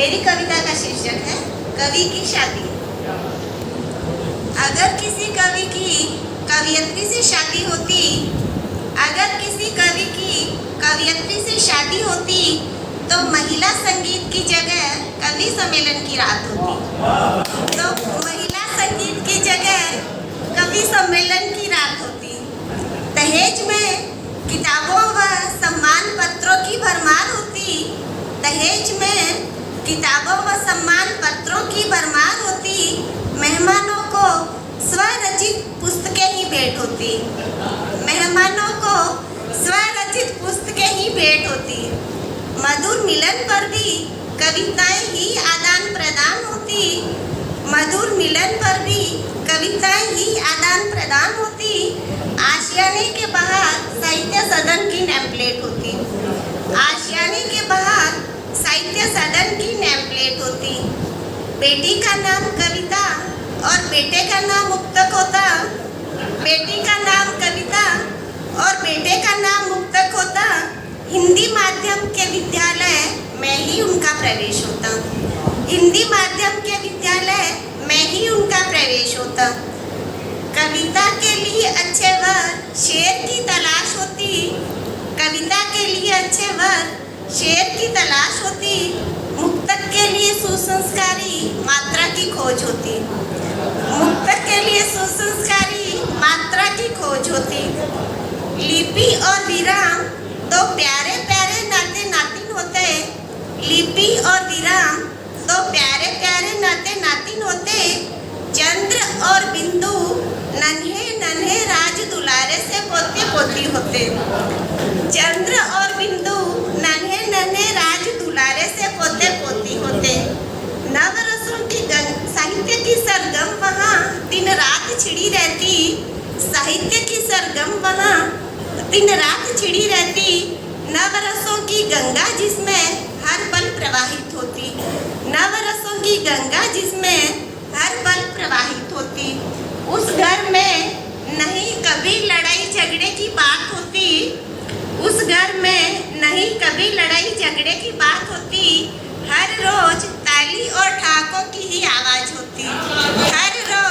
मेरी कविता का शीर्षक है कवि की शादी। अगर किसी कवि की कवियत्री से शादी होती, अगर किसी कवि की कवियत्री से शादी होती तो महिला संगीत की जगह कवि सम्मेलन की रात होती। तो महिला संगीत की जगह कवि सम्मेलन की रात होती। दहेज में किताबों व सम्मान पत्रों की भरमार होती। दहेज में किताबों व सम्मान पत्रों की भरमार होती। मेहमानों को स्वरचित पुस्तकें ही भेंट होती। मेहमानों को स्वरचित पुस्तकें ही भेंट होती। मधुर मिलन पर भी कविताएं ही आदान प्रदान होती। मधुर मिलन पर भी कविताएं ही आदान प्रदान होती। आशियाने के बाहर साहित्य सदन की नेमप्लेट होती। आशियाने के बाहर साहित्य सदन की नेमप्लेट होती। बेटी का नाम कविता और बेटे का नाम मुक्तक होता। बेटी का नाम कविता और बेटे का नाम मुक्तक होता। हिंदी माध्यम के विद्यालय में ही उनका प्रवेश होता। हिंदी माध्यम के विद्यालय में ही उनका प्रवेश होता। कविता के लिए अच्छे वर शेर की तलाश होती। कविता के लिए अच्छे वर शेर की तलाश होती। मुक्तक के लिए सुसंस्कारी मात्रा की खोज होती। मुक्तक के लिए सुसंस्कारी मात्रा की खोज होती। लिपि और विराम दो प्यारे प्यारे नाते नातिन होते। लिपि और विराम दो प्यारे प्यारे नाते नातिन होते। चंद्र और बिंदु नन्हे नन्हे राज दुलारे से पोते पोती होते। चंद्र और बिंदु नन्हे नन्हे राज दुलारे से पोते पोती होते। नवरसों की साहित्य की सरगम वहाँ दिन रात छिड़ी रहती। साहित्य की सरगम वहाँ दिन रात छिड़ी रहती। नवरसों की गंगा जिसमें हर पल प्रवाहित होती। नवरसों की गंगा जिसमें हर पल प्रवाहित होती। उस घर में नहीं कभी लड़ाई झगड़े की बात होती। उस घर में नहीं कभी लड़ाई झगड़े की बात होती। हर रोज ताली और ढाकों की ही आवाज होती। हर रोज